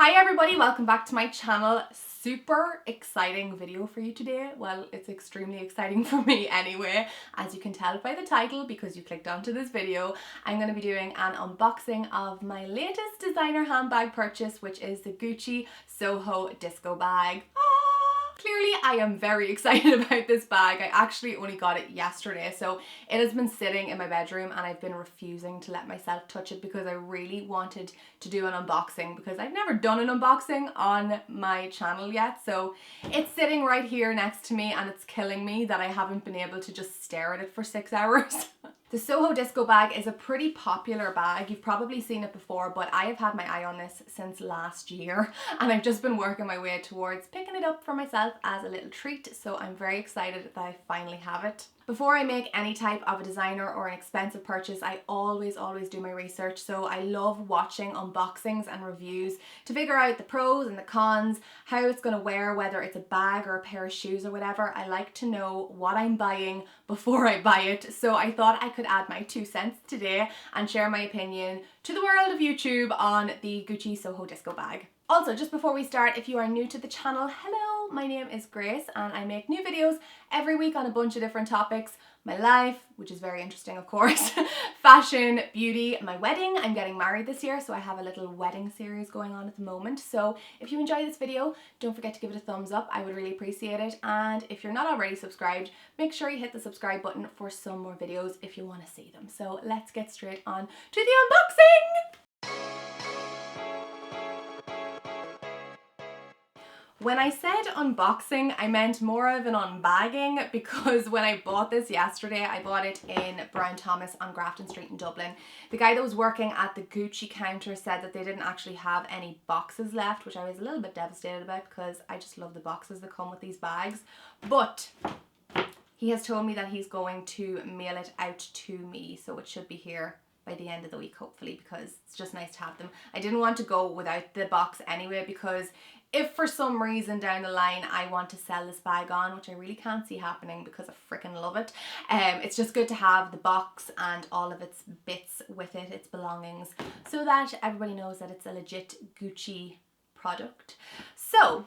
Hi everybody, welcome back to my channel. Super exciting video for you today. Well, it's extremely exciting for me anyway, as you can tell by the title because you clicked onto this video. I'm going to be doing an unboxing of my latest designer handbag purchase, which is the Gucci Soho Disco Bag. Clearly, I am very excited about this bag. I actually only got it yesterday, so it has been sitting in my bedroom and I've been refusing to let myself touch it because I really wanted to do an unboxing because I've never done an unboxing on my channel yet. So it's sitting right here next to me and it's killing me that I haven't been able to just stare at it for 6 hours. The Soho Disco Bag is a pretty popular bag. You've probably seen it before, but I have had my eye on this since last year and I've just been working my way towards picking it up for myself as a little treat, so I'm very excited that I finally have it. Before I make any type of a designer or an expensive purchase, I always do my research. So I love watching unboxings and reviews to figure out the pros and the cons, how it's going to wear, whether it's a bag or a pair of shoes or whatever. I like to know what I'm buying before I buy it. So I thought I could add my 2 cents today and share my opinion to the world of YouTube on the Gucci Soho Disco Bag. Also, just before we start, if you are new to the channel, hello, my name is Grace and I make new videos every week on a bunch of different topics. My life, which is very interesting of course, fashion, beauty, my wedding. I'm getting married this year, so I have a little wedding series going on at the moment. So if you enjoy this video, don't forget to give it a thumbs up. I would really appreciate it. And if you're not already subscribed, make sure you hit the subscribe button for some more videos if you want to see them. So let's get straight on to the unboxing. When I said unboxing, I meant more of an unbagging because when I bought this yesterday, I bought it in Brown Thomas on Grafton Street in Dublin. The guy that was working at the Gucci counter said that they didn't actually have any boxes left, which I was a little bit devastated about because I just love the boxes that come with these bags. But he has told me that he's going to mail it out to me, so it should be here by the end of the week hopefully, because it's just nice to have them. I didn't want to go without the box anyway, because if for some reason down the line I want to sell this bag on, which I really can't see happening because I freaking love it, it's just good to have the box and all of its bits with it, its belongings, so that everybody knows that it's a legit Gucci product. So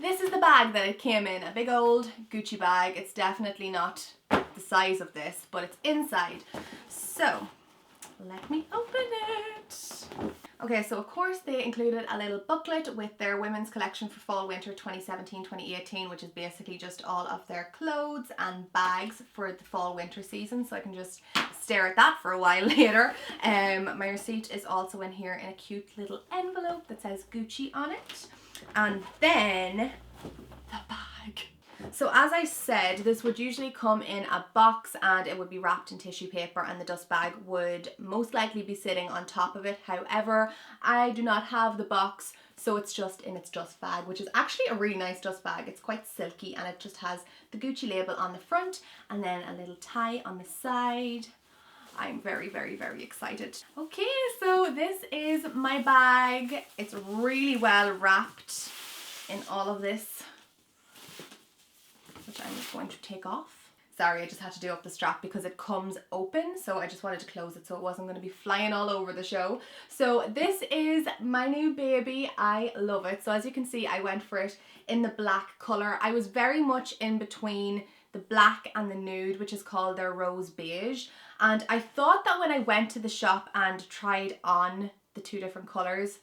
this is the bag that it came in, a big old Gucci bag. It's definitely not the size of this, but it's inside. So let me open it. Okay, so of course they included a little booklet with their women's collection for fall winter 2017-2018, which is basically just all of their clothes and bags for the fall winter season, so I can just stare at that for a while later. My receipt is also in here in a cute little envelope that says Gucci on it. And then the bag. So as I said, this would usually come in a box and it would be wrapped in tissue paper and the dust bag would most likely be sitting on top of it. However, I do not have the box, so it's just in its dust bag, which is actually a really nice dust bag. It's quite silky and it just has the Gucci label on the front and then a little tie on the side. I'm very excited. Okay, so this is my bag. It's really well wrapped in all of this, which I'm just going to take off. Sorry, I just had to do up the strap because it comes open, so I just wanted to close it so it wasn't going to be flying all over the show. So this is my new baby. I love it. So as you can see, I went for it in the black colour. I was very much in between the black and the nude, which is called their rose beige. And I thought that when I went to the shop and tried on the 2 different colours,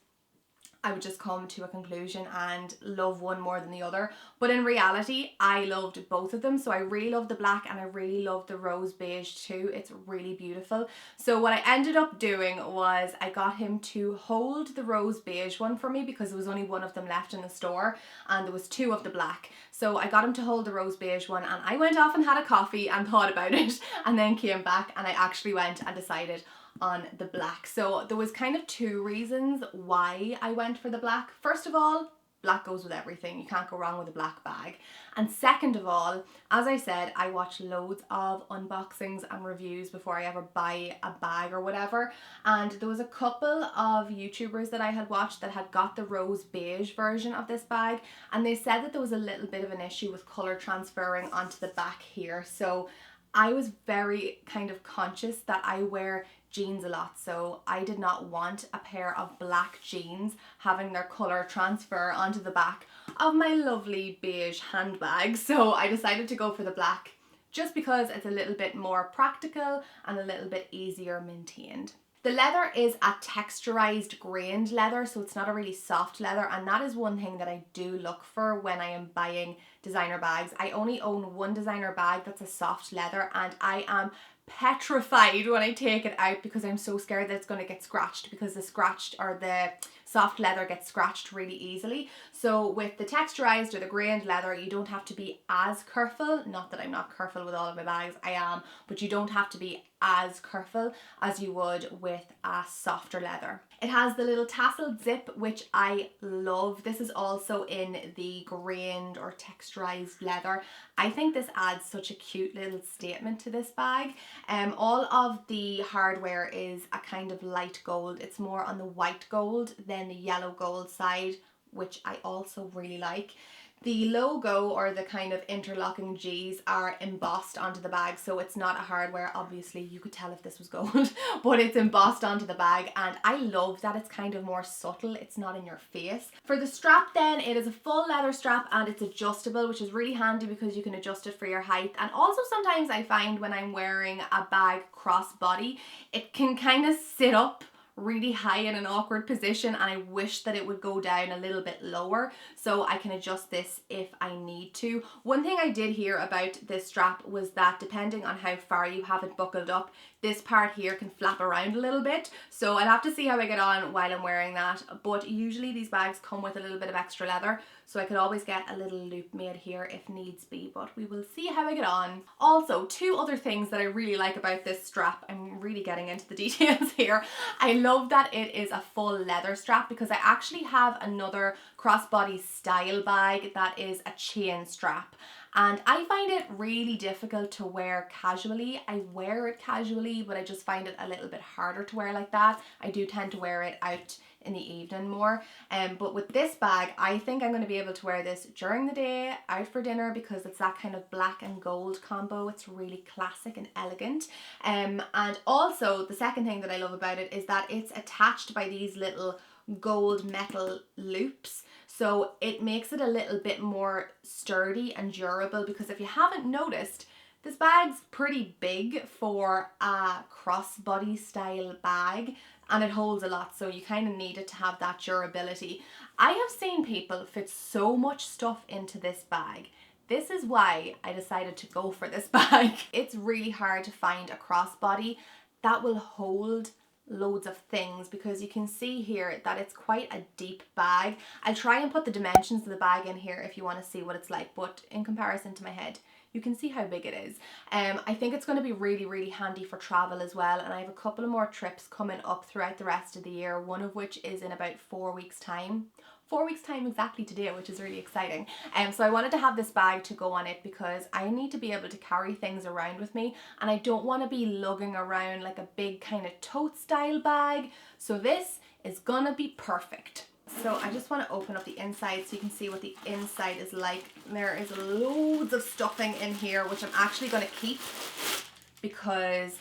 I would just come to a conclusion and love one more than the other. But in reality, I loved both of them. So I really loved the black and I really loved the rose beige too. It's really beautiful. So what I ended up doing was I got him to hold the rose beige one for me because there was only one of them left in the store and there was 2 of the black. So I got him to hold the rose beige one and I went off and had a coffee and thought about it and then came back and I actually went and decided on the black. So there was kind of 2 reasons why I went for the black. First of all, black goes with everything. You can't go wrong with a black bag. And second of all, as I said, I watch loads of unboxings and reviews before I ever buy a bag or whatever. And there was a couple of YouTubers that I had watched that had got the rose beige version of this bag. And they said that there was a little bit of an issue with colour transferring onto the back here. So I was very kind of conscious that I wear jeans a lot, so I did not want a pair of black jeans having their colour transfer onto the back of my lovely beige handbag, so I decided to go for the black just because it's a little bit more practical and a little bit easier maintained. The leather is a texturized grained leather, so it's not a really soft leather, and that is one thing that I do look for when I am buying designer bags. I only own one designer bag that's a soft leather, and I am petrified when I take it out because I'm so scared that it's going to get scratched, because the soft leather gets scratched really easily. So with the texturized or the grained leather, you don't have to be as careful. Not that I'm not careful with all of my bags, I am, but you don't have to be as careful as you would with a softer leather. It has the little tasseled zip, which I love. This is also in the grained or texturized leather. I think this adds such a cute little statement to this bag. All of the hardware is a kind of light gold. It's more on the white gold than the yellow gold side, which I also really like. The logo or the kind of interlocking G's are embossed onto the bag, so it's not a hardware. Obviously you could tell if this was gold, but it's embossed onto the bag, and I love that it's kind of more subtle. It's not in your face. For the strap then, it is a full leather strap and it's adjustable, which is really handy because you can adjust it for your height. And also sometimes I find when I'm wearing a bag crossbody, it can kind of sit up really high in an awkward position, and I wish that it would go down a little bit lower so I can adjust this if I need to. One thing I did hear about this strap was that depending on how far you have it buckled up, this part here can flap around a little bit, so I'll have to see how I get on while I'm wearing that. But usually these bags come with a little bit of extra leather, so I could always get a little loop made here if needs be, but we will see how I get on. Also, two other things that I really like about this strap, I'm really getting into the details here. I love that it is a full leather strap, because I actually have another crossbody style bag that is a chain strap, and I find it really difficult to wear casually. I wear it casually, but I just find it a little bit harder to wear like that. I do tend to wear it out in the evening more, but with this bag I think I'm going to be able to wear this during the day, out for dinner, because it's that kind of black and gold combo. It's really classic and elegant, and also the second thing that I love about it is that it's attached by these little gold metal loops, so it makes it a little bit more sturdy and durable. Because if you haven't noticed, this bag's pretty big for a crossbody style bag, and it holds a lot, so you kind of need it to have that durability. I have seen people fit so much stuff into this bag. This is why I decided to go for this bag. It's really hard to find a crossbody that will hold loads of things, because you can see here that it's quite a deep bag. I'll try and put the dimensions of the bag in here if you want to see what it's like, but in comparison to my head, you can see how big it is. I think it's going to be really, really handy for travel as well, and I have a couple of more trips coming up throughout the rest of the year, one of which is in about 4 weeks time. 4 weeks time exactly today, which is really exciting. So I wanted to have this bag to go on it because I need to be able to carry things around with me, and I don't want to be lugging around like a big kind of tote style bag. So this is gonna be perfect. So I just want to open up the inside so you can see what the inside is like. There is loads of stuffing in here, which I'm actually going to keep because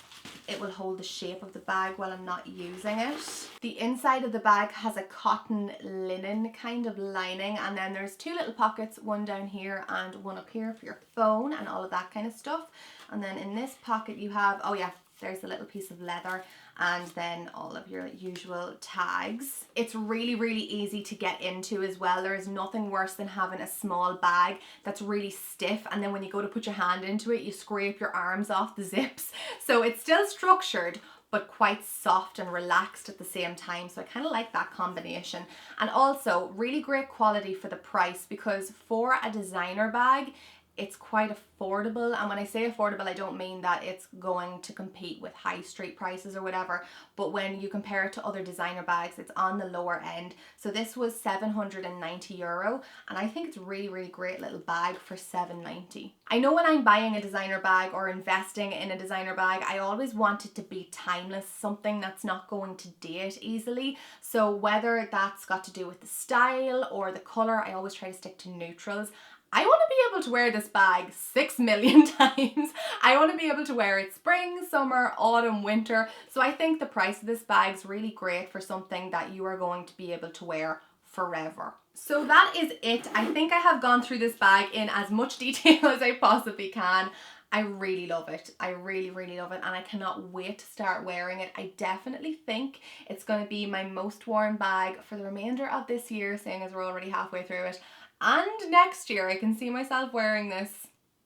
it will hold the shape of the bag while I'm not using it. The inside of the bag has a cotton linen kind of lining, and then there's two little pockets, one down here and one up here for your phone and all of that kind of stuff. And then in this pocket you have, oh yeah, there's a little piece of leather, and then all of your usual tags. It's really, really easy to get into as well. There is nothing worse than having a small bag that's really stiff, and then when you go to put your hand into it, you scrape your arms off the zips. So it's still structured, but quite soft and relaxed at the same time. So I kind of like that combination. And also really great quality for the price, because for a designer bag, it's quite affordable. And when I say affordable, I don't mean that it's going to compete with high street prices or whatever, but when you compare it to other designer bags, it's on the lower end. So this was €790, and I think it's really, really great little bag for €790. I know when I'm buying a designer bag or investing in a designer bag, I always want it to be timeless, something that's not going to date easily. So whether that's got to do with the style or the color, I always try to stick to neutrals. I want to be able to wear this bag 6 million times. I want to be able to wear it spring, summer, autumn, winter. So I think the price of this bag is really great for something that you are going to be able to wear forever. So that is it. I think I have gone through this bag in as much detail as I possibly can. I really love it. I really, really love it, and I cannot wait to start wearing it. I definitely think it's going to be my most worn bag for the remainder of this year, seeing as we're already halfway through it. And next year, I can see myself wearing this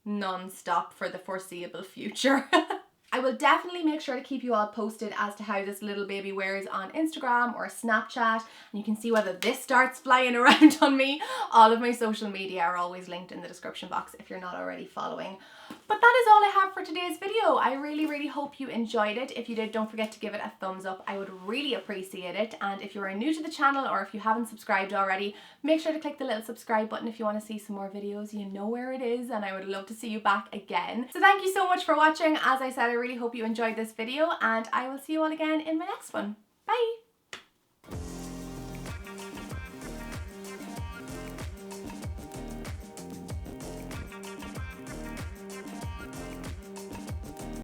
non-stop for the foreseeable future. I will definitely make sure to keep you all posted as to how this little baby wears on Instagram or Snapchat, and you can see whether this starts flying around on me. All of my social media are always linked in the description box if you're not already following. But that is all I have for today's video. I really, really hope you enjoyed it. If you did, don't forget to give it a thumbs up. I would really appreciate it. And if you are new to the channel or if you haven't subscribed already, make sure to click the little subscribe button if you want to see some more videos. You know where it is, and I would love to see you back again. So thank you so much for watching. As I said, I really hope you enjoyed this video, and I will see you all again in my next one. Bye!